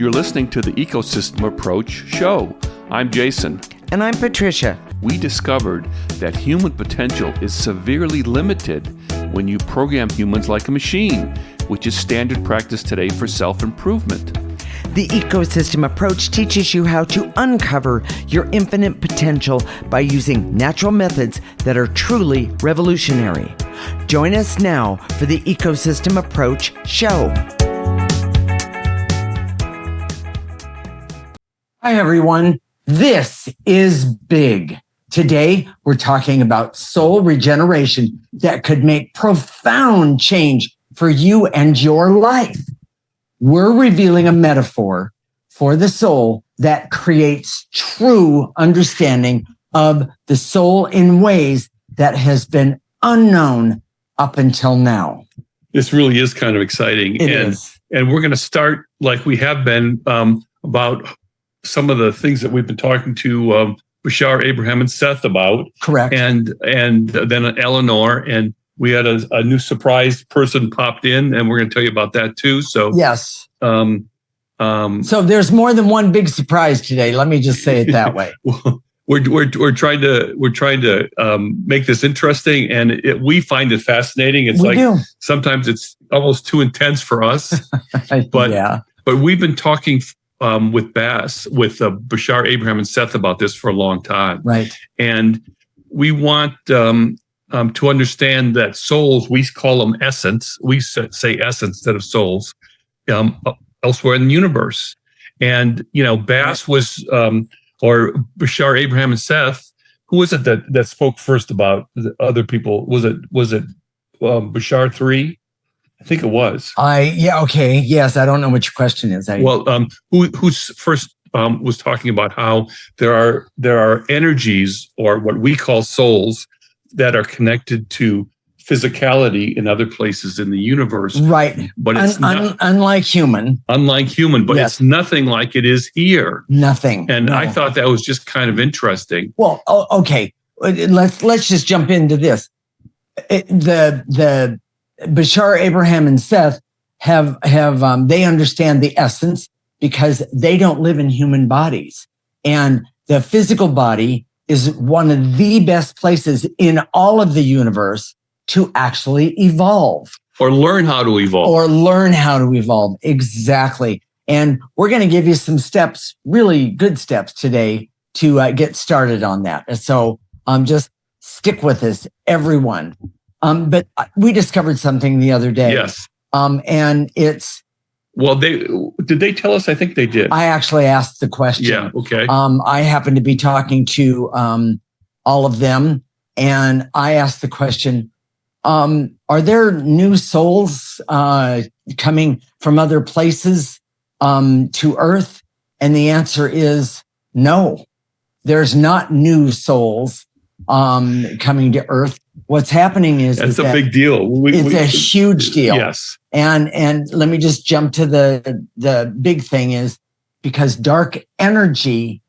You're listening to the Ecosystem Approach show. I'm Jason. And I'm Patricia. We discovered that human potential is severely limited when you program humans like a machine, which is standard practice today for self-improvement. The Ecosystem Approach teaches you how to uncover your infinite potential by using natural methods that are truly revolutionary. Join us now for the Ecosystem Approach show. Hi, everyone. This is big. Today, we're talking about soul regeneration that could make profound change for you and your life. We're revealing a metaphor for the soul that creates true understanding of the soul in ways that has been unknown up until now. This really is kind of exciting. It is. And we're going to start like we have been about some of the things that we've been talking to Bashar, Abraham, and Seth about. Correct. And then Eleanor, and we had a new surprise person popped in, and we're going to tell you about that too. So yes. So there's more than one big surprise today. Let me just say it that way. We're trying to make this interesting, and we find it fascinating. It's sometimes it's almost too intense for us, but we've been talking with Bashar, Abraham, and Seth about this for a long time, right? And we want to understand that souls, we call them essence. We say essence instead of souls elsewhere in the universe. And, Bass was, or Bashar, Abraham, and Seth, who was it that spoke first about the other people? Was it Bashar 3? I think it was. Okay. Yes. I don't know what your question is. Who's first was talking about how there are energies, or what we call souls, that are connected to physicality in other places in the universe. Right. But it's unlike human, but yes. It's nothing like it is here. Nothing. And no. I thought that was just kind of interesting. Well, okay. Let's just jump into this. The Bashar, Abraham, and Seth have they understand the essence because they don't live in human bodies. And the physical body is one of the best places in all of the universe to actually evolve. Or learn how to evolve. Exactly. And we're going to give you some steps, really good steps today to get started on that. So just stick with us, everyone. But we discovered something the other day. Yes. And it's... Well, did they tell us? I think they did. I actually asked the question. Yeah, okay. I happened to be talking to all of them, and I asked the question, are there new souls coming from other places to Earth? And the answer is no. There's not new souls coming to Earth. What's happening is a big deal. It's a huge deal. Yes. And let me just jump to the big thing is because dark energy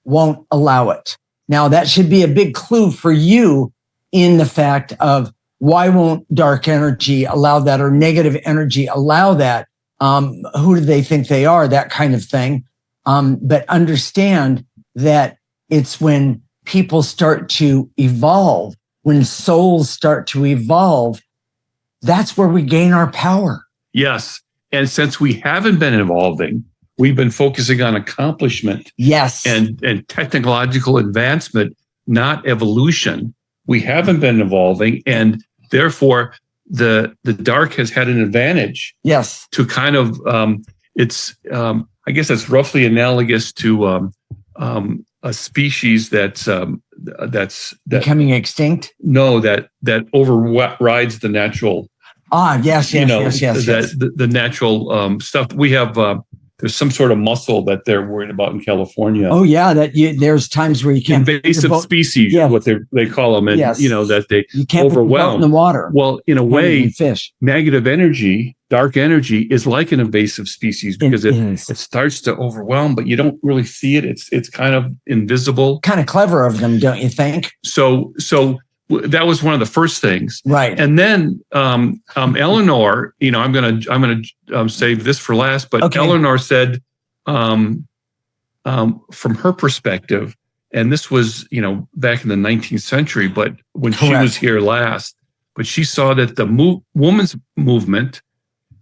won't allow it. Now that should be a big clue for you in the fact of why won't dark energy allow that, or negative energy allow that? Who do they think they are? That kind of thing. But understand that it's when people start to evolve, when souls start to evolve, that's where we gain our power. Yes. And since we haven't been evolving, we've been focusing on accomplishment. Yes. And technological advancement, not evolution. We haven't been evolving, and therefore the dark has had an advantage. Yes. To kind of I guess that's roughly analogous to a species that's becoming extinct. No, that overrides the natural. Yes. The natural stuff. We have there's some sort of mussel that they're worried about in California. Oh yeah, there's times where you can't. Invasive species, what they call them, and that they you can't overwhelm in the water. Well, in a way, fish. Negative energy, dark energy, is like an invasive species because it starts to overwhelm, but you don't really see it. It's kind of invisible. Kind of clever of them, don't you think? So that was one of the first things, right? And then Eleanor, I'm gonna save this for last, but okay. Eleanor said, from her perspective, and this was, back in the 19th century, but when she Correct. was here last, but she saw that the woman's movement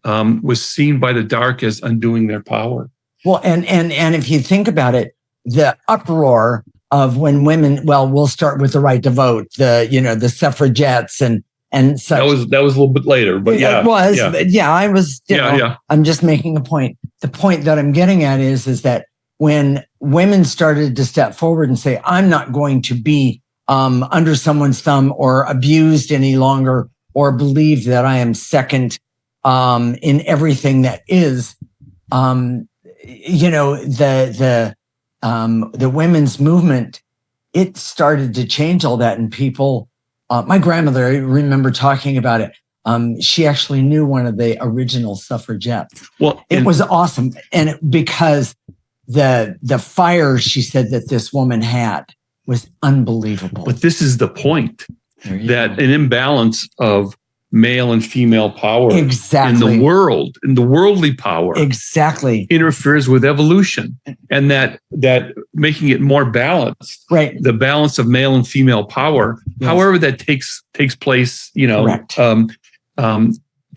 was seen by the dark as undoing their power. Well, and if you think about it, the uproar of when women, well, we'll start with the right to vote, the suffragettes and such. That was a little bit later, but yeah. It was. Yeah. But yeah, I was, I'm just making a point. The point that I'm getting at is that when women started to step forward and say, I'm not going to be under someone's thumb or abused any longer, or believe that I am second in everything that is, the women's movement, it started to change all that. And people, my grandmother, I remember talking about it. She actually knew one of the original suffragettes. Well, it was awesome. And because the fire, she said, that this woman had was unbelievable. But this is the point, that an imbalance of male and female power in the world, in the worldly power, interferes with evolution, and that making it more balanced, right? The balance of male and female power, however that takes place,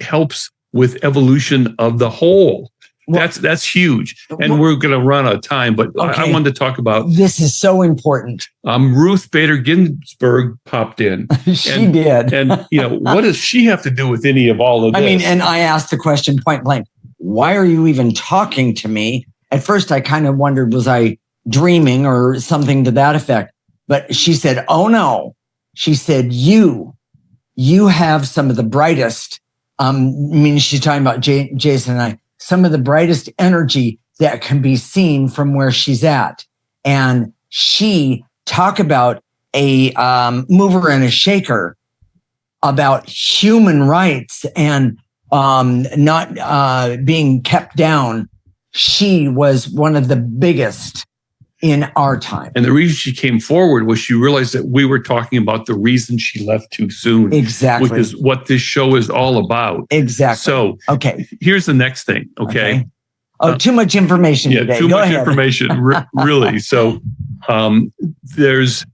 helps with evolution of the whole. Well, that's huge. And we're going to run out of time, but I wanted to talk about... This is so important. Ruth Bader Ginsburg popped in. She did. And, what does she have to do with any of all of this? I mean, and I asked the question point blank, why are you even talking to me? At first, I kind of wondered, was I dreaming or something to that effect? But she said, oh, no. She said, you have some of the brightest, she's talking about Jason and I, some of the brightest energy that can be seen from where she's at. And she talk about a mover and a shaker, about human rights and not being kept down. She was one of the biggest in our time. And the reason she came forward was she realized that we were talking about the reason she left too soon. Exactly. Which is what this show is all about. Exactly. So, okay. Here's the next thing. Okay. Oh, too much information today. Too much information, really. So, there's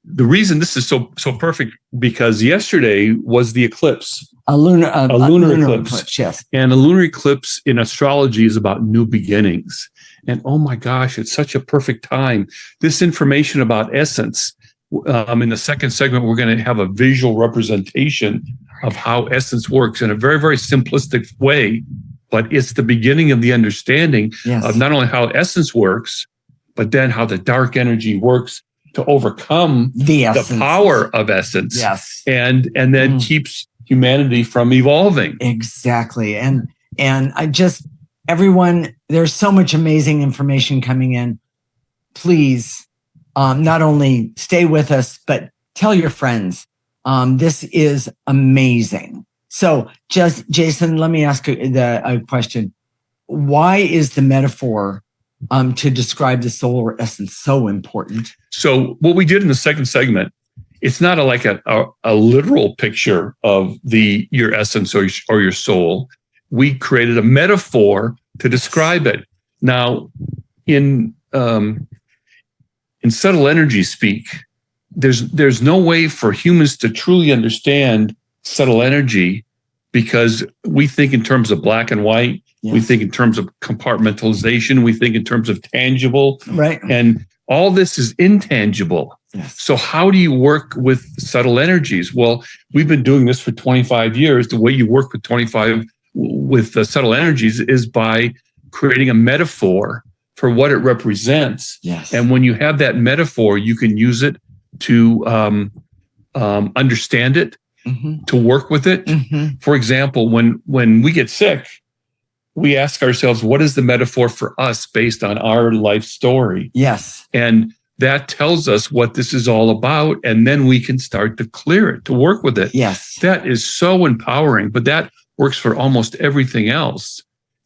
the reason this is so perfect, because yesterday was the eclipse. A lunar eclipse. Yes. And a lunar eclipse in astrology is about new beginnings. And oh my gosh, it's such a perfect time. This information about essence, in the second segment, we're going to have a visual representation of how essence works in a very, very simplistic way. But it's the beginning of the understanding of not only how essence works, but then how the dark energy works to overcome the power of essence. Yes. And then keeps humanity from evolving. Exactly. And I just, everyone, there's so much amazing information coming in. Please, not only stay with us, but tell your friends. This is amazing. So just, Jason, let me ask a question. Why is the metaphor to describe the solar essence so important? So what we did in the second segment, it's not like a literal picture of your essence or your soul. We created a metaphor to describe it. Now, in subtle energy speak, there's no way for humans to truly understand subtle energy, because we think in terms of black and white. Yes. We think in terms of compartmentalization. We think in terms of tangible. Right. And all this is intangible. Yes. So how do you work with subtle energies? Well, we've been doing this for 25 years. The way you work with subtle energies is by creating a metaphor for what it represents. Yes. And when you have that metaphor, you can use it to understand it, to work with it. For example, when we get sick, we ask ourselves, what is the metaphor for us based on our life story? Yes. And that tells us what this is all about. And then we can start to clear it, to work with it. Yes. That is so empowering, but that works for almost everything else.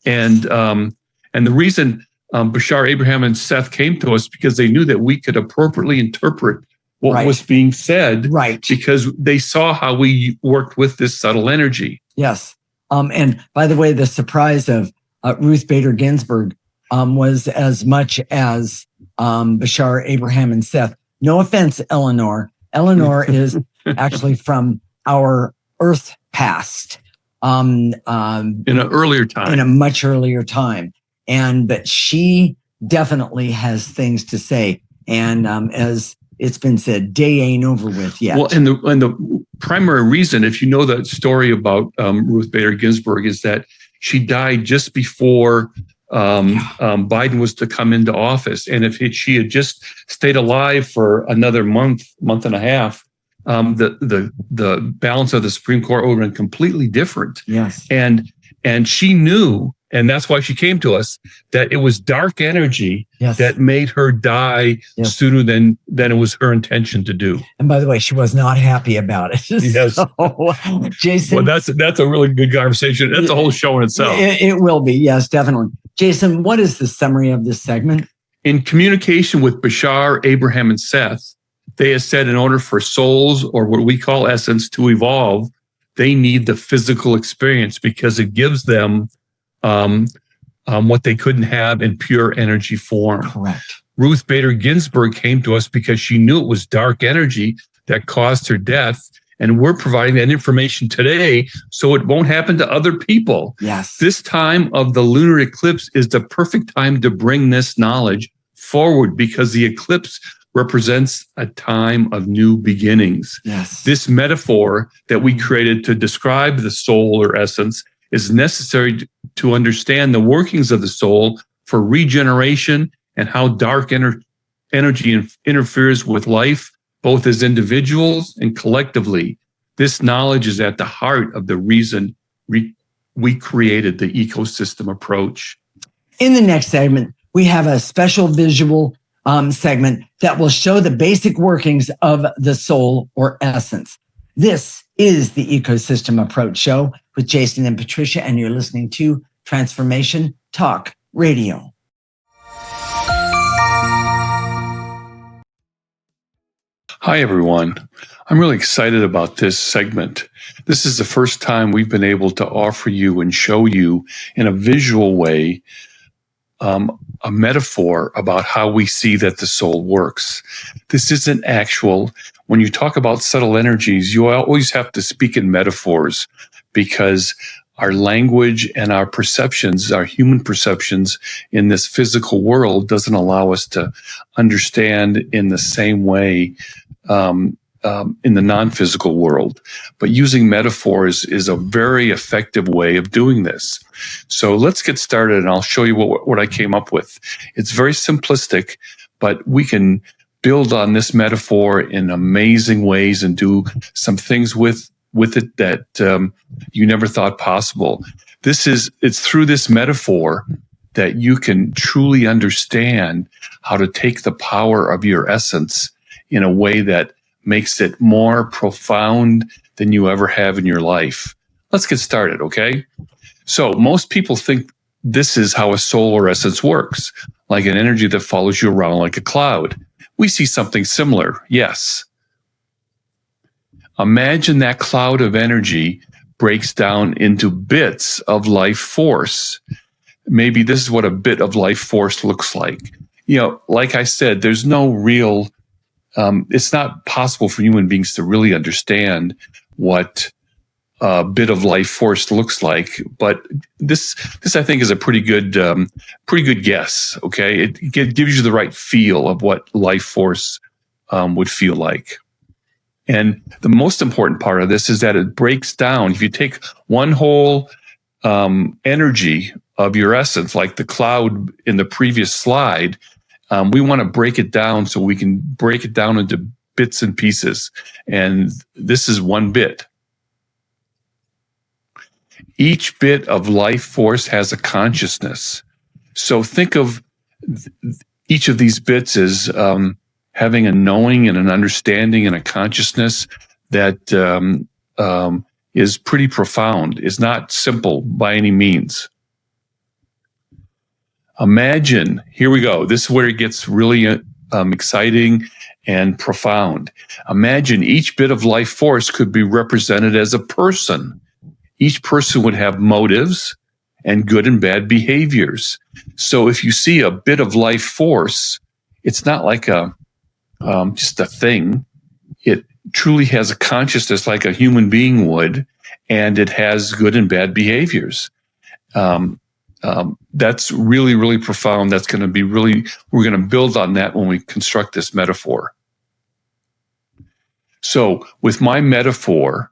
And the reason Bashar, Abraham, and Seth came to us, because they knew that we could appropriately interpret what was being said, because they saw how we worked with this subtle energy. Yes. And by the way, the surprise of Ruth Bader Ginsburg, was as much as Bashar, Abraham, and Seth. No offense, Eleanor. Eleanor is actually from our Earth past. In an earlier time. In a much earlier time. But she definitely has things to say. And as it's been said, day ain't over with yet. Well, and the primary reason, if you know that story about Ruth Bader Ginsburg, is that she died just before Biden was to come into office. And if she had just stayed alive for another month and a half, the balance of the Supreme Court would have been completely different. Yes. And she knew, and that's why she came to us, that it was dark energy that made her die sooner than it was her intention to do. And by the way, she was not happy about it. Yes. So, Jason. Well, that's a really good conversation. That's a whole show in itself. It will be. Yes, definitely. Jason, what is the summary of this segment? In communication with Bashar, Abraham, and Seth, they have said in order for souls, or what we call essence, to evolve, they need the physical experience because it gives them what they couldn't have in pure energy form. Correct. Ruth Bader Ginsburg came to us because she knew it was dark energy that caused her death. And we're providing that information today so it won't happen to other people. Yes. This time of the lunar eclipse is the perfect time to bring this knowledge forward because the eclipse represents a time of new beginnings. Yes. This metaphor that we created to describe the soul or essence is necessary to understand the workings of the soul for regeneration and how dark energy interferes with life, both as individuals and collectively. This knowledge is at the heart of the reason we created the ecosystem approach. In the next segment, we have a special visual segment that will show the basic workings of the soul or essence. This is the Ecosystem Approach Show with Jason and Patricia, and you're listening to Transformation Talk Radio. Hi, everyone. I'm really excited about this segment. This is the first time we've been able to offer you and show you in a visual way a metaphor about how we see that the soul works. This isn't actual. When you talk about subtle energies, you always have to speak in metaphors because our language and our perceptions, our human perceptions in this physical world doesn't allow us to understand in the same way in the non-physical world. But using metaphors is a very effective way of doing this. So let's get started and I'll show you what I came up with. It's very simplistic, but we can build on this metaphor in amazing ways and do some things with it that you never thought possible. It's through this metaphor that you can truly understand how to take the power of your essence in a way that makes it more profound than you ever have in your life. Let's get started, okay? So most people think this is how a soul or essence works, like an energy that follows you around like a cloud. We see something similar, yes. Imagine that cloud of energy breaks down into bits of life force. Maybe this is what a bit of life force looks like. You know, like I said, there's no real it's not possible for human beings to really understand what a bit of life force looks like. But this I think is a pretty good guess. Okay, it gives you the right feel of what life force would feel like. And the most important part of this is that it breaks down. If you take one whole energy of your essence, like the cloud in the previous slide, we want to break it down so we can break it down into bits and pieces. And this is one bit. Each bit of life force has a consciousness. So think of each of these bits as having a knowing and an understanding and a consciousness that is pretty profound. It's not simple by any means. Imagine, here we go. This is where it gets really exciting and profound. Imagine each bit of life force could be represented as a person. Each person would have motives and good and bad behaviors. So if you see a bit of life force, it's not like just a thing. It truly has a consciousness like a human being would, and it has good and bad behaviors. That's really, really profound. That's going to be we're going to build on that when we construct this metaphor. So with my metaphor,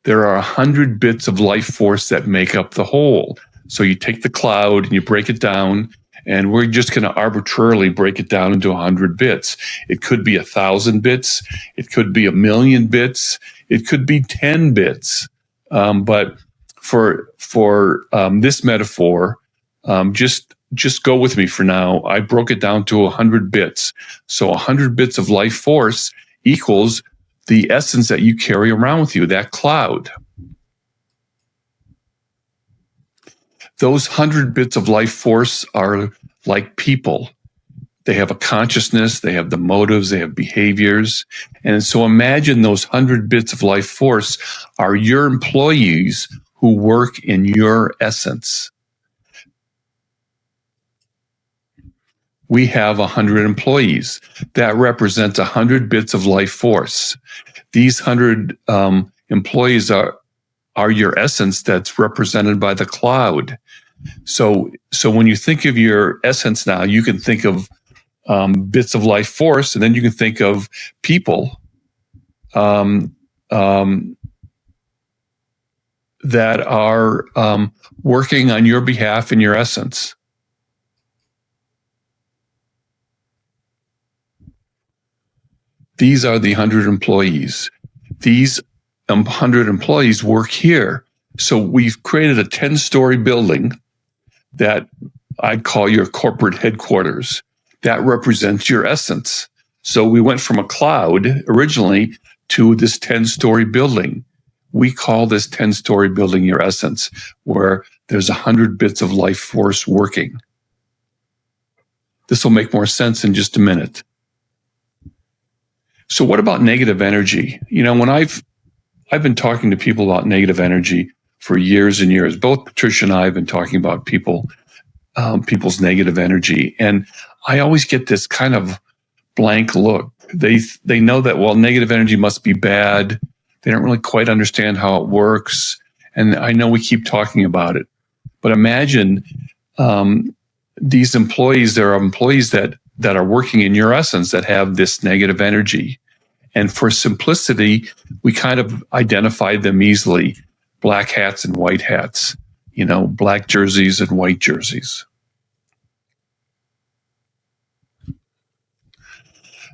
there are 100 bits of life force that make up the whole. So you take the cloud and you break it down, and we're just going to arbitrarily break it down into 100 bits. It could be 1,000 bits. It could be 1,000,000 bits. It could be 10 bits. But for this metaphor, just go with me for now. I broke it down to 100 bits. So 100 bits of life force equals the essence that you carry around with you, that cloud. Those 100 bits of life force are like people. They have a consciousness, they have the motives, they have behaviors. And so imagine those 100 bits of life force are your employees who work in your essence. We have 100 employees. That represents 100 bits of life force. These 100 employees are your essence that's represented by the cloud. So when you think of your essence now, you can think of bits of life force, and then you can think of people that are working on your behalf in your essence. These are the 100 employees. These 100 employees work here. So we've created a 10-story building that I'd call your corporate headquarters. That represents your essence. So we went from a cloud originally to this 10-story building. We call this 10-story building your essence, where there's 100 bits of life force working. This will make more sense in just a minute. So what about negative energy? When I've been talking to people about negative energy for years and years. Both Patricia and I have been talking about people's negative energy, and I always get this kind of blank look. They know that, well, negative energy must be bad. They don't really quite understand how it works, and I know we keep talking about it, but imagine these employees. There are employees that are working in your essence that have this negative energy. And for simplicity, we kind of identified them easily. Black hats and white hats, black jerseys and white jerseys.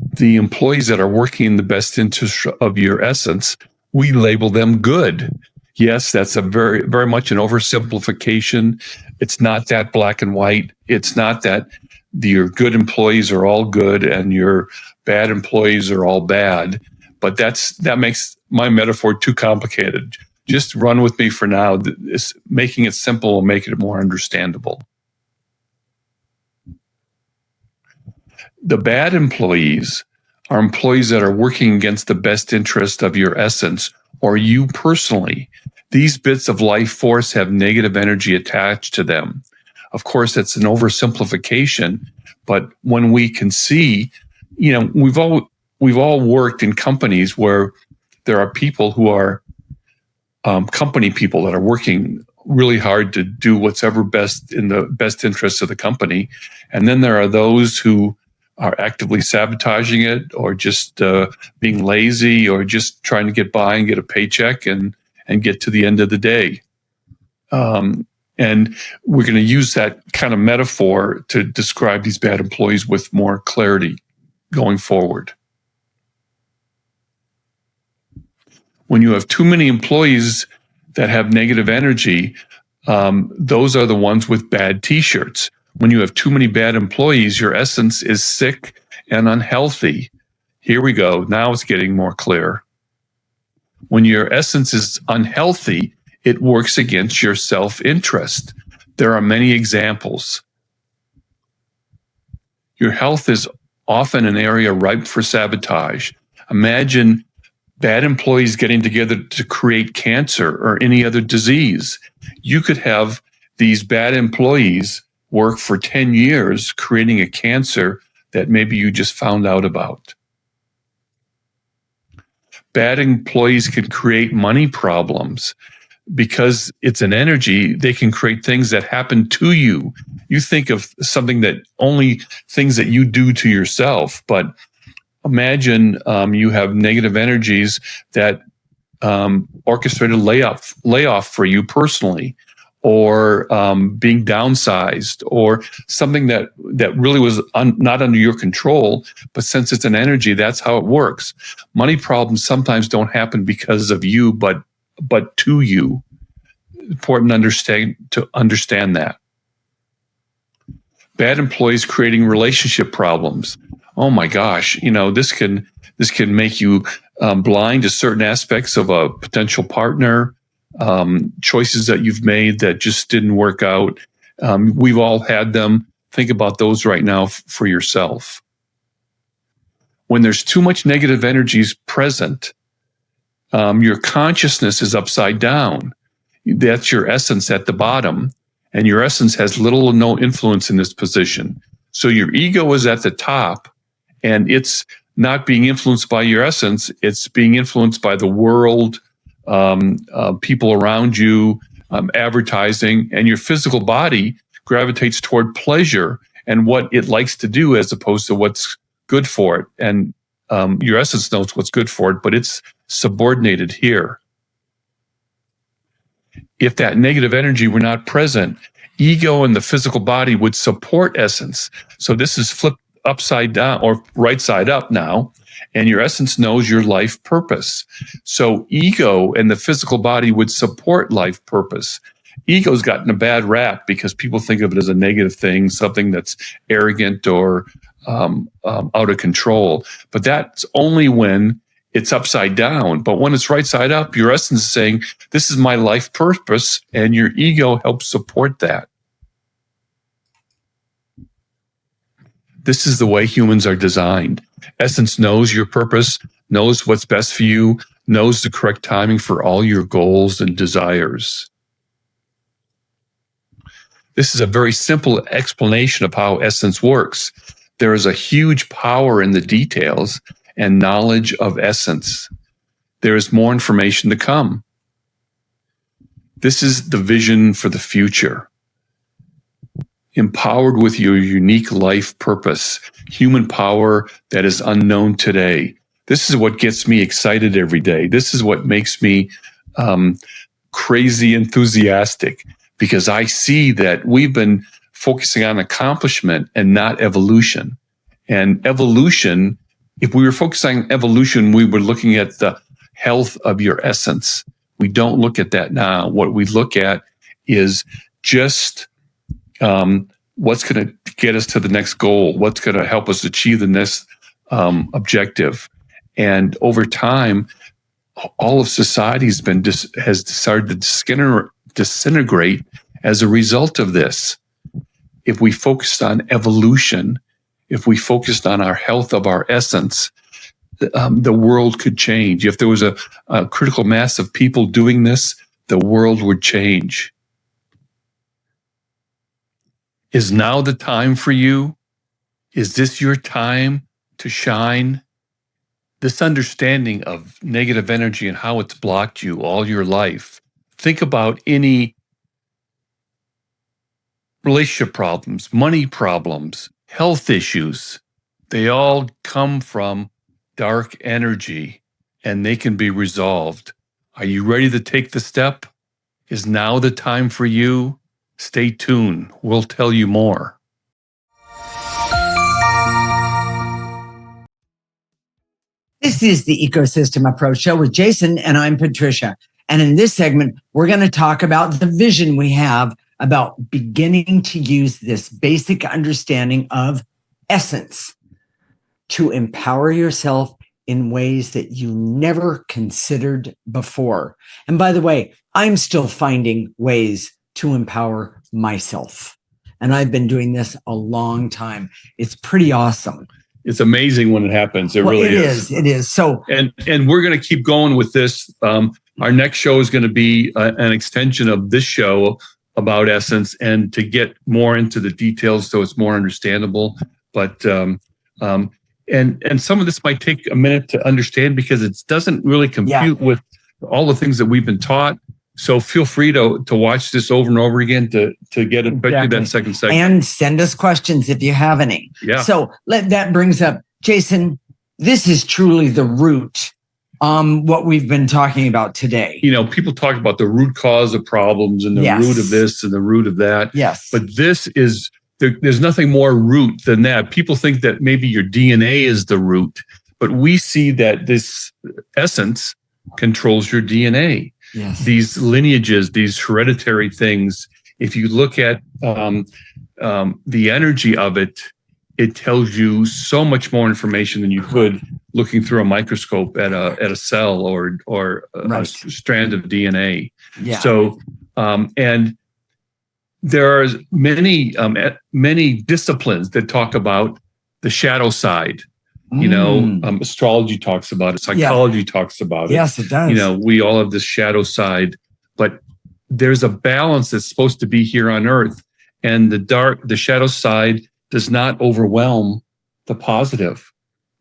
The employees that are working in the best interest of your essence, we label them good. Yes, that's a very, very much an oversimplification. It's not that black and white. It's not that your good employees are all good and your bad employees are all bad. But that makes my metaphor too complicated. Just run with me for now. Making it simple will make it more understandable. The bad employees are employees that are working against the best interest of your essence or you personally. These bits of life force have negative energy attached to them. Of course, that's an oversimplification, but when we can see, we've all worked in companies where there are people who are company people that are working really hard to do what's ever best in the best interests of the company. And then there are those who are actively sabotaging it or just being lazy or just trying to get by and get a paycheck and get to the end of the day. And we're going to use that kind of metaphor to describe these bad employees with more clarity going forward. When you have too many employees that have negative energy, those are the ones with bad t-shirts. When you have too many bad employees, your essence is sick and unhealthy. Here we go. Now it's getting more clear. When your essence is unhealthy, it works against your self-interest. There are many examples. Your health is often an area ripe for sabotage. Imagine bad employees getting together to create cancer or any other disease. You could have these bad employees work for 10 years creating a cancer that maybe you just found out about. Bad employees can create money problems. Because it's an energy, they can create things that happen to you. You think of something that only things that you do to yourself, but imagine you have negative energies that orchestrate a layoff for you personally, or being downsized, or something that really was not under your control, but since it's an energy, that's how it works. Money problems sometimes don't happen because of you, but to you. Important to understand that. Bad employees creating relationship problems. Oh my gosh, this can make you blind to certain aspects of a potential partner, choices that you've made that just didn't work out. We've all had them. Think about those right now for yourself. When there's too much negative energies present, your consciousness is upside down. That's your essence at the bottom, and your essence has little or no influence in this position. So your ego is at the top, and it's not being influenced by your essence. It's being influenced by the world, people around you, advertising, and your physical body gravitates toward pleasure and what it likes to do as opposed to what's good for it. And your essence knows what's good for it, but it's subordinated here. If that negative energy were not present, ego and the physical body would support essence. So this is flipped upside down or right side up now, and your essence knows your life purpose. So ego and the physical body would support life purpose. Ego's gotten a bad rap because people think of it as a negative thing, something that's arrogant or out of control. But that's only when it's upside down. But when it's right side up, your essence is saying, this is my life purpose, and your ego helps support that. This is the way humans are designed. Essence knows your purpose, knows what's best for you, knows the correct timing for all your goals and desires. This is a very simple explanation of how essence works. There is a huge power in the details and knowledge of essence. There is more information to come. This is the vision for the future. Empowered with your unique life purpose, human power that is unknown today. This is what gets me excited every day. This is what makes me crazy enthusiastic, because I see that we've been focusing on accomplishment and not evolution. And evolution, if we were focusing on evolution, we were looking at the health of your essence. We don't look at that now. What we look at is just what's going to get us to the next goal, what's going to help us achieve the next objective. And over time, all of society has started to disintegrate as a result of this. If we focused on evolution, if we focused on our health of our essence, the world could change. If there was a critical mass of people doing this, the world would change. Is now the time for you? Is this your time to shine? This understanding of negative energy and how it's blocked you all your life. Think about any relationship problems, money problems, health issues. They all come from dark energy, and they can be resolved. Are you ready to take the step? Is now the time for you? Stay tuned. We'll tell you more. This is the Ecosystem Approach Show with Jason, and I'm Patricia. And in this segment, we're going to talk about the vision we have about beginning to use this basic understanding of essence to empower yourself in ways that you never considered before. And by the way, I'm still finding ways to empower myself. And I've been doing this a long time. It's pretty awesome. It's amazing when it happens. It really is. It is. So, and we're going to keep going with this. Our next show is going to be an extension of this show about essence and to get more into the details so it's more understandable. But and some of this might take a minute to understand because it doesn't really compute with all the things that we've been taught. So feel free to watch this over and over again to get it back to that second segment. And send us questions if you have any. Yeah. So that brings up, Jason, this is truly the root, what we've been talking about today. People talk about the root cause of problems and the root of this and the root of that. Yes. But this is, there's nothing more root than that. People think that maybe your DNA is the root, but we see that this essence controls your DNA. Yes. These lineages, these hereditary things, if you look at the energy of it, it tells you so much more information than you could looking through a microscope at a cell or a strand of DNA. Yeah. So, and there are many disciplines that talk about the shadow side. Astrology talks about it. Psychology talks about it. Yes, it does. We all have this shadow side, but there's a balance that's supposed to be here on Earth, and the shadow side does not overwhelm the positive.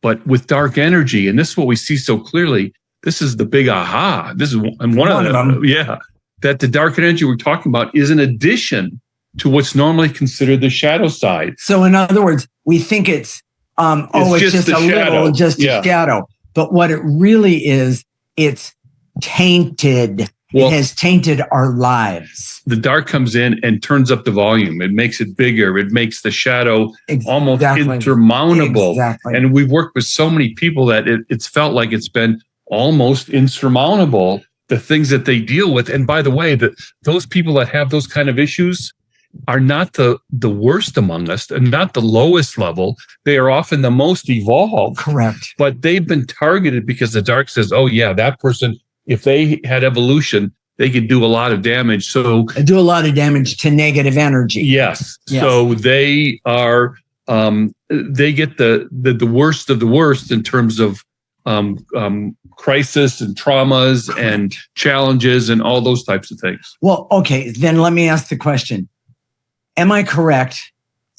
But with dark energy, and this is what we see so clearly, this is the big aha. This is one of them. Yeah, that the dark energy we're talking about is an addition to what's normally considered the shadow side. So in other words, we think it's it's just a little, just a shadow. But what it really is, it's tainted. It has tainted our lives. The dark comes in and turns up the volume. It makes it bigger. It makes the shadow almost insurmountable. Exactly. And we've worked with so many people that it's felt like it's been almost insurmountable, the things that they deal with. And by the way, those people that have those kind of issues are not the worst among us and not the lowest level. They are often the most evolved. Correct. But they've been targeted because the dark says, oh yeah, that person, if they had evolution, they could do a lot of damage. So do a lot of damage to negative energy. Yes. So they are, they get the worst of the worst in terms of crisis and traumas and challenges and all those types of things. Well, okay, then let me ask the question. Am I correct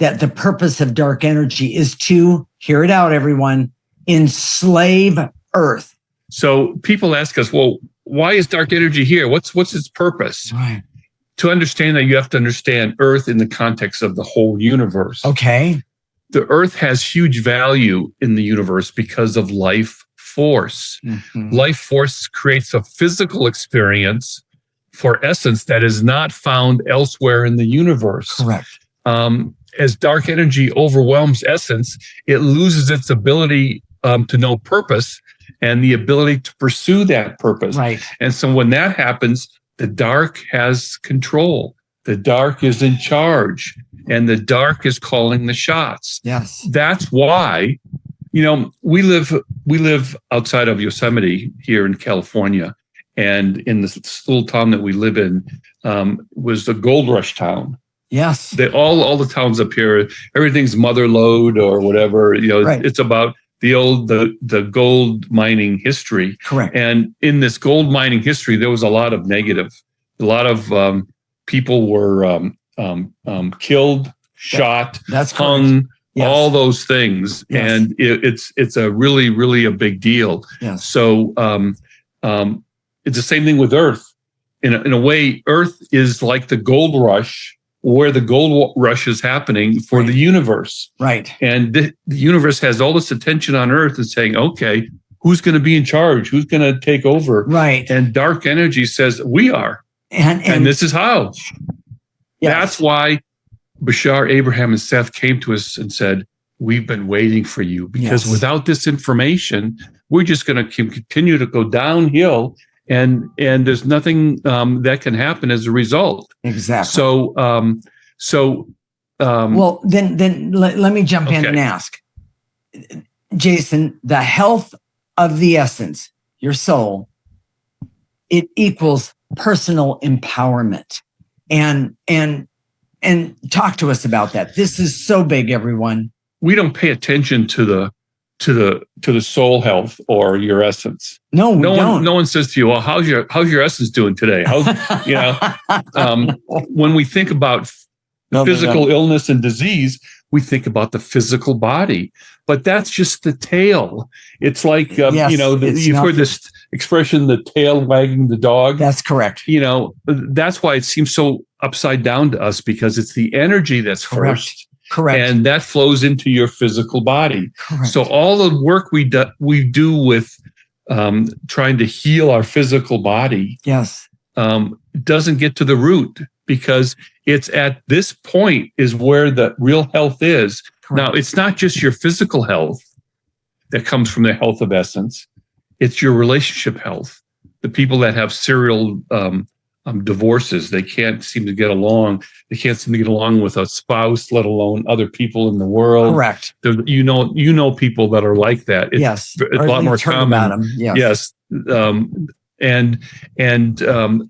that the purpose of dark energy is to, hear it out, everyone, enslave Earth? So people ask us, well, why is dark energy here? What's its purpose? Right. To understand that, you have to understand Earth in the context of the whole universe. Okay. The Earth has huge value in the universe because of life force. Mm-hmm. Life force creates a physical experience for essence that is not found elsewhere in the universe. Correct. As dark energy overwhelms essence, it loses its ability to know purpose and the ability to pursue that purpose. Right. And so when that happens, the dark has control. The dark is in charge, and the dark is calling the shots. Yes. That's why, we live outside of Yosemite here in California. And in this little town that we live in was a gold rush town. Yes. All the towns up here, everything's mother lode or whatever. Right. It's about the gold mining history. Correct. And in this gold mining history, there was a lot of negative. A lot of people were killed, shot, hung, all those things. Yes. And it's a really, really a big deal. Yes. So it's the same thing with Earth. In a way, Earth is like the gold rush, where the gold rush is happening for the universe. Right. And the universe has all this attention on Earth and saying, okay, who's going to be in charge? Who's going to take over? Right. And dark energy says, we are. And this is how. Yes. That's why Bashar, Abraham, and Seth came to us and said, we've been waiting for you, because without this information, we're just going to continue to go downhill. And there's nothing that can happen as a result. Exactly. So, well, then let me jump in and ask, Jason, the health of the essence, your soul, it equals personal empowerment, and talk to us about that. This is so big, everyone. We don't pay attention to to the soul health or your essence. No, we don't. No one says to you, "Well, how's your essence doing today?" When we think about physical illness and disease, we think about the physical body, but that's just the tail. It's like you've heard this expression, "the tail wagging the dog." That's correct. That's why it seems so upside down to us, because it's the energy that's first. Correct. And that flows into your physical body. Correct. So all the work we do with trying to heal our physical body, doesn't get to the root, because it's at this point is where the real health is. Correct. Now, it's not just your physical health that comes from the health of essence. It's your relationship health. The people that have serial divorces, they can't seem to get along. They can't seem to get along with a spouse, let alone other people in the world. Correct. You know people that are like that. It's a lot more common. About them. Yes. And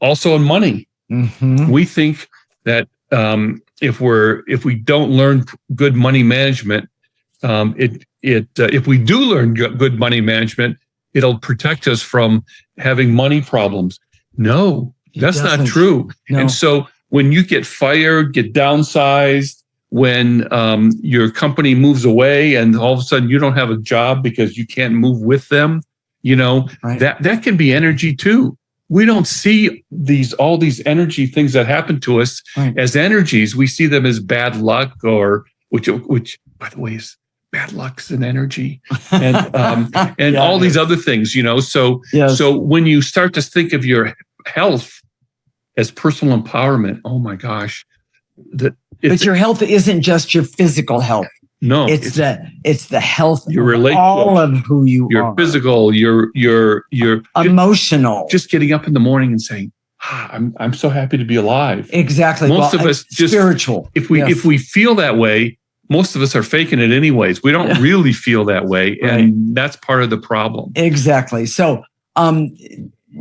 also in money. Mm-hmm. We think that if we don't learn good money management, if we do learn good money management, it'll protect us from having money problems. No, that's not true. No. And so when you get fired, get downsized, when your company moves away and all of a sudden you don't have a job because you can't move with them, that can be energy too. We don't see all these energy things that happen to us as energies. We see them as bad luck, or which by the way is bad luck's an energy, and all these other things. So when you start to think of your health as personal empowerment, oh my gosh, but your health isn't just your physical health. No, it's the health of all of who you are. Your physical, your emotional. Just getting up in the morning and saying, I'm so happy to be alive. Exactly. Most of us just spiritual. If we feel that way, most of us are faking it anyways. We don't really feel that way, and that's part of the problem. Exactly. So,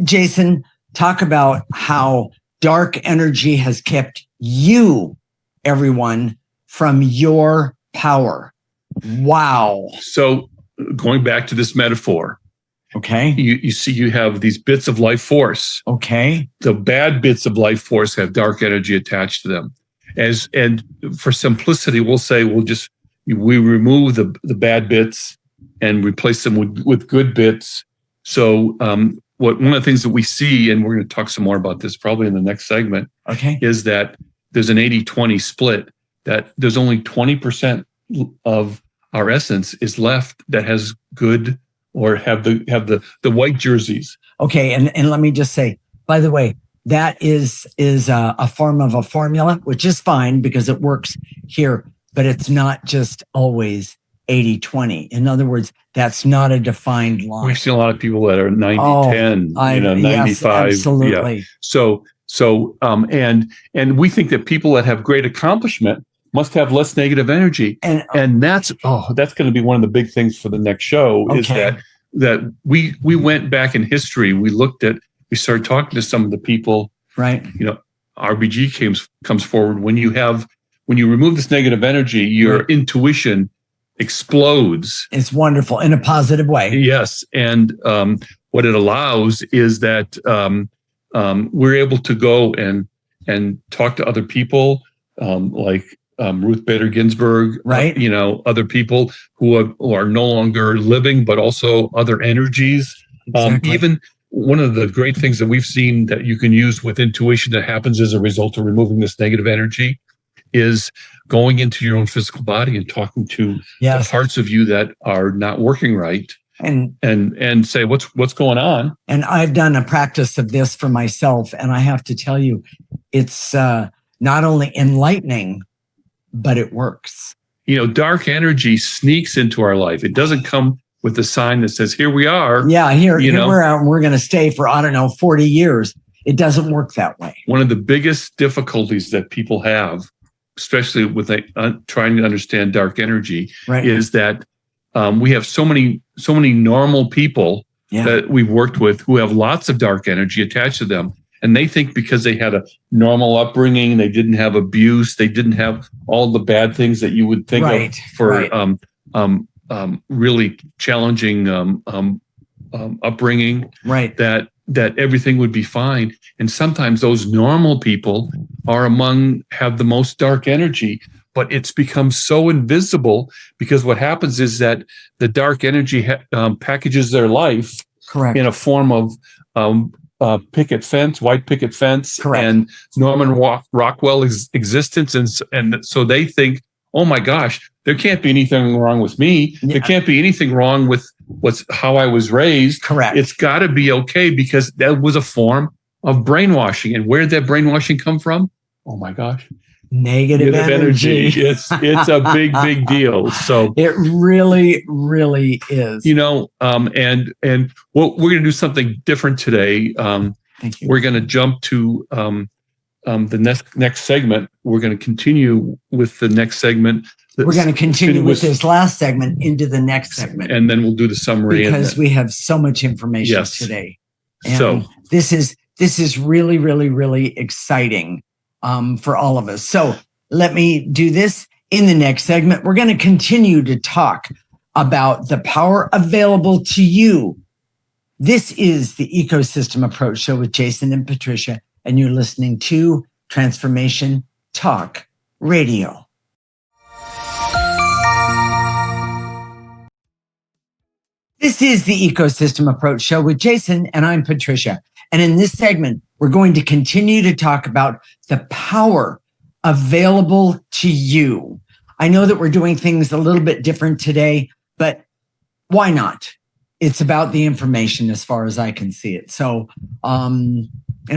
Jason, talk about how dark energy has kept you, everyone, from your power. Wow. So going back to this metaphor. Okay. You see, you have these bits of life force. Okay. The bad bits of life force have dark energy attached to them. And for simplicity, we'll say we remove the bad bits and replace them with good bits. So one of the things that we see, and we're going to talk some more about this probably in the next segment, is that there's an 80-20 split, that there's only 20% of our essence is left that has good, or have the white jerseys. Okay, and let me just say, by the way, that is a form of a formula, which is fine because it works here, but it's not just always 80-20. In other words, that's not a defined line. We've seen a lot of people that are 90-10, 95. Yes, absolutely. Yeah. So and we think that people that have great accomplishment must have less negative energy. And that's going to be one of the big things for the next show, is that we went back in history. We started talking to some of the people, right? RBG comes forward. When you remove this negative energy, your intuition explodes. It's wonderful in a positive way. Yes. And what it allows is that we're able to go and talk to other people, like Ruth Bader Ginsburg, right? Other people who are no longer living, but also other energies. Exactly. Even one of the great things that we've seen that you can use with intuition that happens as a result of removing this negative energy is going into your own physical body and talking to the parts of you that are not working right, and say what's going on. And I've done a practice of this for myself, and I have to tell you, it's not only enlightening, but it works. Dark energy sneaks into our life. It doesn't come with a sign that says, here we are. Yeah, here we're out, and we're going to stay for, 40 years. It doesn't work that way. One of the biggest difficulties that people have, especially with trying to understand dark energy, is that we have so many normal people that we've worked with who have lots of dark energy attached to them. And they think because they had a normal upbringing, they didn't have abuse, they didn't have all the bad things that you would think of for really challenging upbringing, right? That everything would be fine. And sometimes those normal people have the most dark energy, but it's become so invisible because what happens is that the dark energy packages their life Correct. in a form of white picket fence, Correct. and Norman Rockwell's existence. And so they think, oh my gosh, there can't be anything wrong with me. Yeah. There can't be anything wrong with how I was raised. Correct. It's got to be okay because that was a form of brainwashing. And where did that brainwashing come from? Oh my gosh. Negative energy. It's a big deal. So it really is. And we're going to do something different today. Thank you. We're going to jump to the next segment. We're going to continue with the next segment. We're going to continue with this last segment into the next segment, and then we'll do the summary because we have so much information today. And so this is really exciting for all of us. So let me do this. In the next segment, we're going to continue to talk about the power available to you. This is the Ecosystem Approach Show with Jason and Patricia, and you're listening to Transformation Talk Radio. This is the Ecosystem Approach Show with Jason, and I'm Patricia. And in this segment, we're going to continue to talk about the power available to you. I know that we're doing things a little bit different today, but why not? It's about the information as far as I can see it. So, and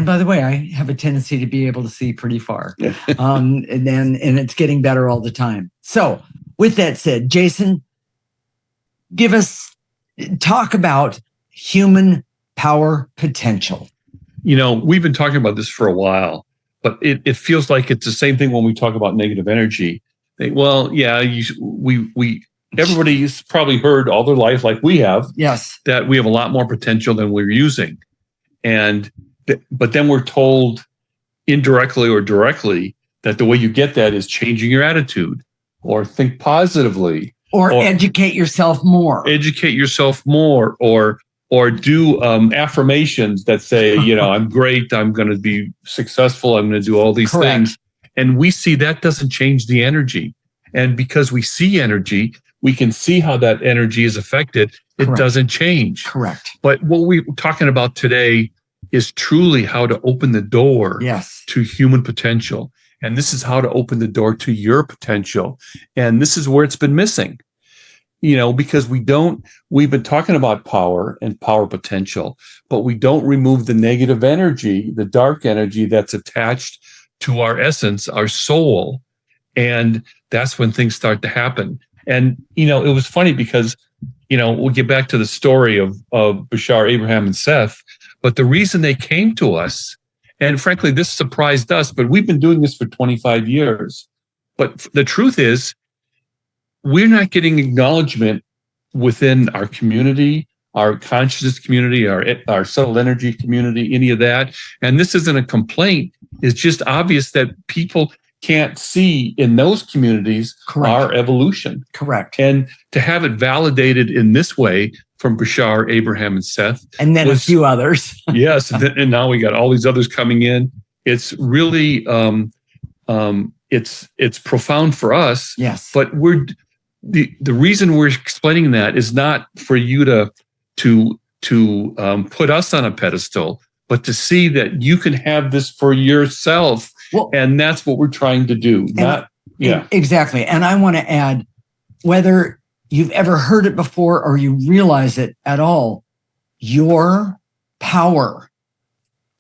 by the way, I have a tendency to be able to see pretty far. And it's getting better all the time. So with that said, Jason, talk about human power potential. We've been talking about this for a while, but it feels like it's the same thing when we talk about negative energy. Everybody's probably heard all their life, like we have, that we have a lot more potential than we're using. But then we're told indirectly or directly that the way you get that is changing your attitude, or think positively, or educate yourself more, or do affirmations that say, I'm great, I'm going to be successful, I'm going to do all these things. And we see that doesn't change the energy. And because we see energy, we can see how that energy is affected. It doesn't change. Correct. But what we're talking about today is truly how to open the door to human potential. And this is how to open the door to your potential. And this is where it's been missing. Because we've been talking about power and power potential, but we don't remove the negative energy, the dark energy that's attached to our essence, our soul. And that's when things start to happen. And, it was funny because, we'll get back to the story of Bashar, Abraham, and Seth, but the reason they came to us, and frankly, this surprised us, but we've been doing this for 25 years. But the truth is, we're not getting acknowledgement within our community, our consciousness community, our subtle energy community, any of that. And this isn't a complaint. It's just obvious that people can't see in those communities our evolution. Correct. And to have it validated in this way from Bashar, Abraham, and Seth. And then a few others. Yes. And now we got all these others coming in. It's really, it's profound for us. Yes. But the reason we're explaining that is not for you to put us on a pedestal, but to see that you can have this for yourself. Well, and that's what we're trying to do. Exactly. And I want to add, whether you've ever heard it before or you realize it at all, your power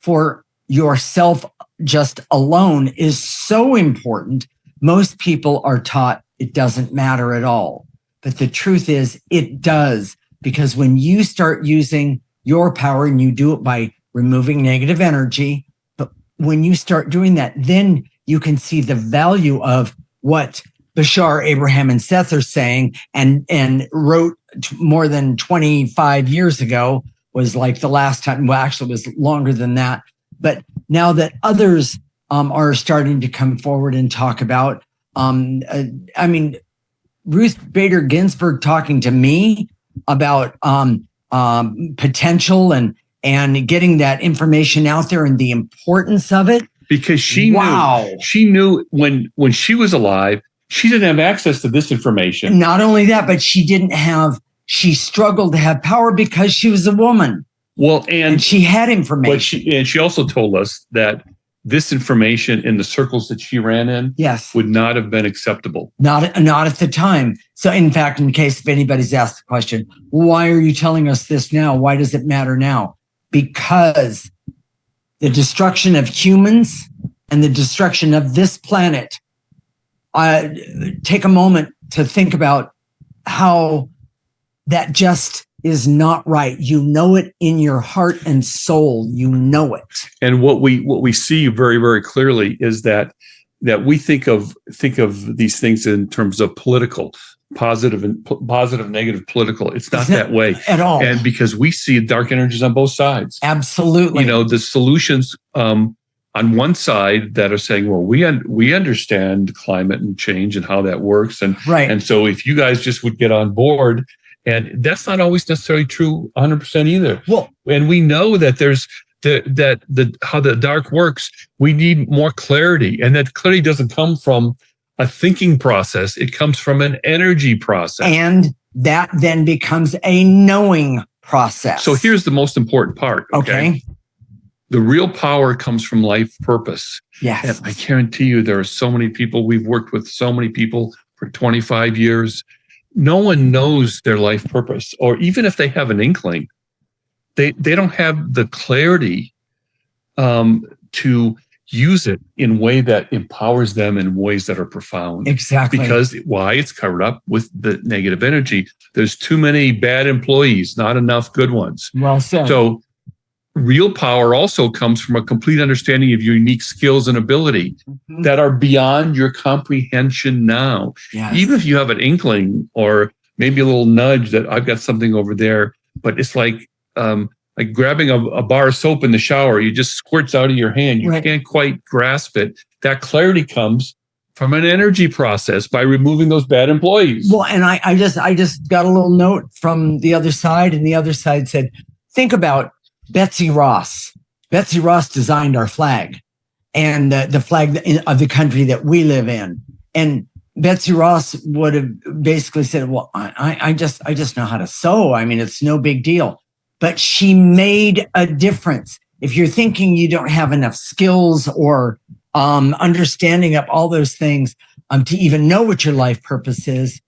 for yourself just alone is so important. Most people are taught it doesn't matter at all. But the truth is it does, because when you start using your power, and you do it by removing negative energy, but when you start doing that, then you can see the value of what Bashar, Abraham, and Seth are saying, and wrote more than 25 years ago, was like the last time. Well, actually, it was longer than that. But now that others are starting to come forward and talk about, Ruth Bader Ginsburg talking to me about potential and getting that information out there and the importance of it. Because she knew when she was alive, she didn't have access to this information. Not only that, but she struggled to have power because she was a woman. Well, and she had information. But she also told us that this information in the circles that she ran in would not have been acceptable. Not at the time. So in fact, in case if anybody's asked the question, why are you telling us this now? Why does it matter now? Because the destruction of humans and the destruction of this planet, take a moment to think about how that just is not right. You know it in your heart and soul. You know it. And what we see very, very clearly is that we think of these things in terms of political, positive, negative, political. It's not that way at all. And because we see dark energies on both sides. Absolutely. The solutions on one side that are saying, well, we understand climate and change and how that works. And so if you guys just would get on board. And that's not always necessarily true 100% either. Well, and we know that there's how the dark works. We need more clarity, and that clarity doesn't come from a thinking process. It comes from an energy process, and that then becomes a knowing process. So here's the most important part. Okay. The real power comes from life purpose. Yes. And I guarantee you, there are so many people. We've worked with so many people for 25 years. No one knows their life purpose, or even if they have an inkling, they don't have the clarity to use it in a way that empowers them in ways that are profound. Exactly. Because why? It's covered up with the negative energy. There's too many bad employees, not enough good ones. Well said. So real power also comes from a complete understanding of your unique skills and ability that are beyond your comprehension now. Yes. Even if you have an inkling or maybe a little nudge that I've got something over there, but it's like grabbing a bar of soap in the shower, it just squirts out of your hand. You can't quite grasp it. That clarity comes from an energy process by removing those bad employees. Well, and I just got a little note from the other side, and the other side said, think about Betsy Ross. Betsy Ross designed our flag, and the flag of the country that we live in. And Betsy Ross would have basically said, well, I just know how to sew. I mean, it's no big deal. But she made a difference. If you're thinking you don't have enough skills or understanding of all those things to even know what your life purpose is,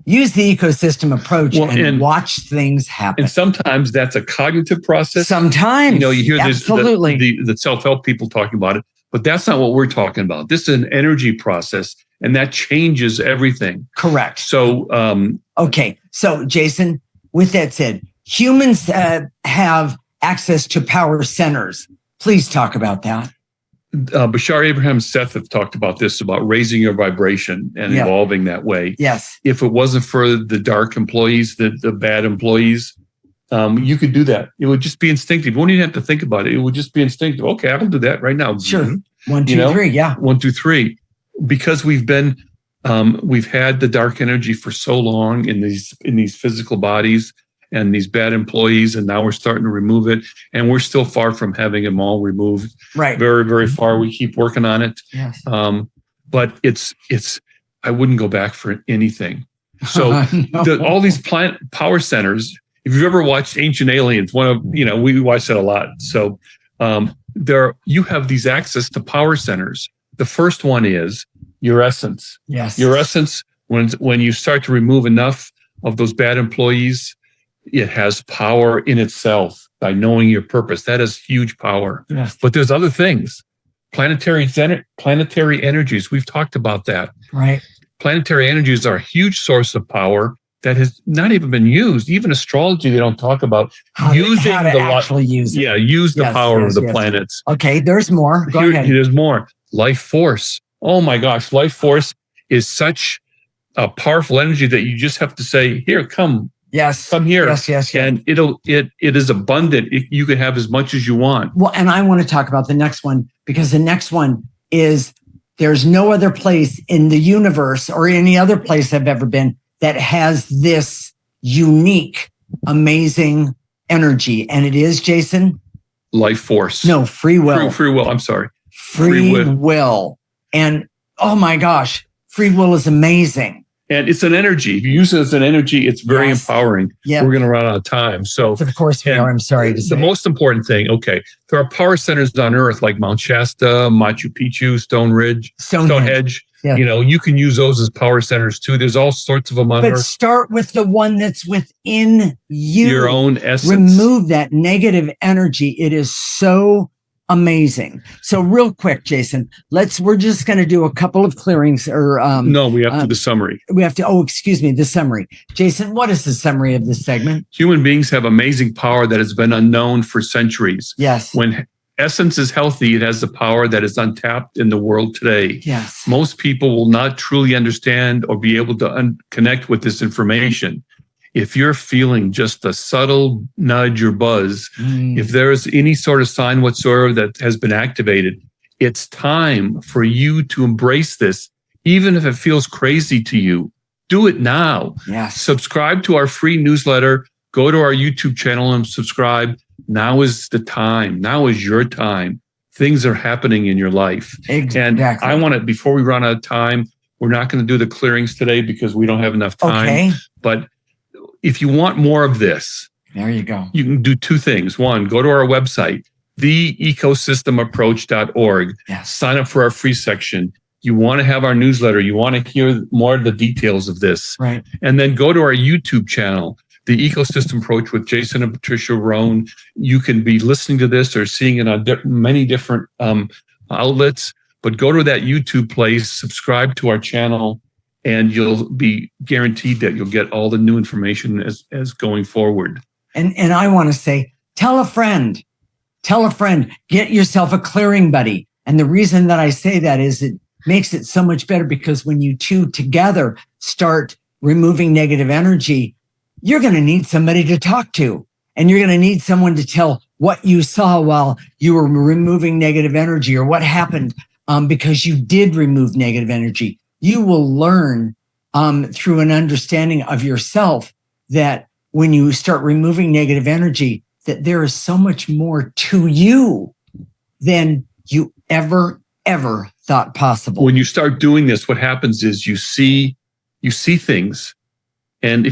use the ecosystem approach and watch things happen. And sometimes that's a cognitive process. Sometimes. You hear absolutely. the self-help people talking about it, but that's not what we're talking about. This is an energy process, and that changes everything. Correct. So, okay. So, Jason, with that said, humans have access to power centers. Please talk about that. Bashar, Abraham, Seth have talked about this, about raising your vibration and evolving that way. Yes. If it wasn't for the dark employees, the bad employees, you could do that. It would just be instinctive. You wouldn't even have to think about it. It would just be instinctive. Okay, I can do that right now. Sure. 1, 2, 3. Yeah. 1, 2, 3. Because we've had the dark energy for so long in these physical bodies and these bad employees, and now we're starting to remove it, and we're still far from having them all removed. Right. Very, very far. We keep working on it. Yes. But it's I wouldn't go back for anything. So all these power centers, if you've ever watched Ancient Aliens, we watch that a lot. So you have these access to power centers. The first one is your essence. Yes. Your essence, when you start to remove enough of those bad employees, it has power in itself by knowing your purpose. That is huge power. Yes. But there's other things. Planetary energies. We've talked about that. Right. Planetary energies are a huge source of power that has not even been used. Even astrology, they don't talk about use the power of the planets. Okay, there's more. Go ahead. There's more. Life force. Oh my gosh, life force is such a powerful energy that you just have to say, here, come. Yes. Come here. Yes. And it is abundant. You can have as much as you want. Well, and I want to talk about the next one, because the next one is There's no other place in the universe or any other place I've ever been that has this unique, amazing energy. And it is, Jason? Life force. No, free will. Free will. I'm sorry. Free will. And oh my gosh, free will is amazing. And it's an energy. If you use it as an energy, it's very empowering. Yeah. We're going to run out of time. So, of course we are. I'm sorry to say. The most important thing, okay, there are power centers on Earth like Mount Shasta, Machu Picchu, Stonehenge. Yeah. You can use those as power centers too. There's all sorts of them on Earth. But start with the one that's within you. Your own essence. Remove that negative energy. It is so amazing. So real quick, Jason, we're just going to do a couple of clearings no, we have to do the summary. We have to, the summary. Jason, what is the summary of this segment? Human beings have amazing power that has been unknown for centuries. Yes. When essence is healthy, it has the power that is untapped in the world today. Yes. Most people will not truly understand or be able to connect with this information. If you're feeling just a subtle nudge or buzz, if there is any sort of sign whatsoever that has been activated, it's time for you to embrace this, even if it feels crazy to you. Do it now. Yes. Subscribe to our free newsletter. Go to our YouTube channel and subscribe. Now is the time. Now is your time. Things are happening in your life. Exactly. And I want to, before we run out of time, we're not going to do the clearings today because we don't have enough time. Okay. But if you want more of this, there you go. You can do two things. One, go to our website, theecosystemapproach.org. Yes. Sign up for our free section. You want to have our newsletter. You want to hear more of the details of this. Right. And then go to our YouTube channel, The Ecosystem Approach with Jason and Patricia Roan. You can be listening to this or seeing it on many different outlets. But go to that YouTube place, subscribe to our channel, and you'll be guaranteed that you'll get all the new information as going forward. And I want to say, tell a friend, get yourself a clearing buddy. And the reason that I say that is it makes it so much better because when you two together start removing negative energy, you're going to need somebody to talk to, and you're going to need someone to tell what you saw while you were removing negative energy or what happened because you did remove negative energy. You will learn through an understanding of yourself that when you start removing negative energy, that there is so much more to you than you ever thought possible. When you start doing this, what happens is you see things, and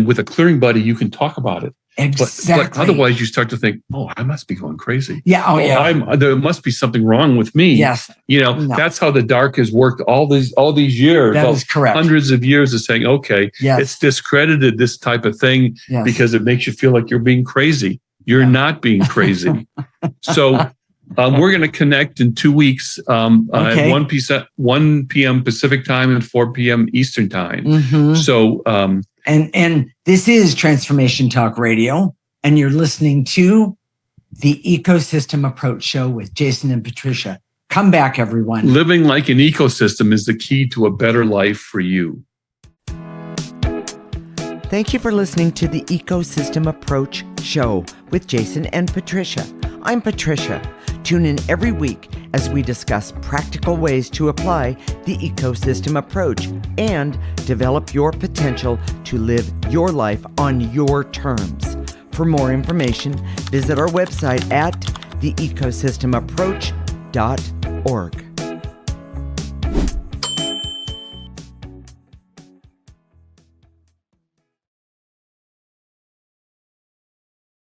with a clearing buddy, you can talk about it. Exactly. But otherwise, you start to think, "Oh, I must be going crazy." Yeah. There must be something wrong with me. Yes. That's how the dark has worked all these years. That is correct. Hundreds of years of saying, "Okay, it's discredited this type of thing because it makes you feel like you're being crazy." You're not being crazy. So we're going to connect in 2 weeks at 1 p.m. Pacific time and 4 p.m. Eastern time. Mm-hmm. So. And this is Transformation Talk Radio, and you're listening to the Ecosystem Approach Show with Jason and Patricia. Come back, everyone. Living like an ecosystem is the key to a better life for you. Thank you for listening to the Ecosystem Approach Show with Jason and Patricia. I'm Patricia. Tune in every week as we discuss practical ways to apply the ecosystem approach and develop your potential to live your life on your terms. For more information, visit our website at theecosystemapproach.org.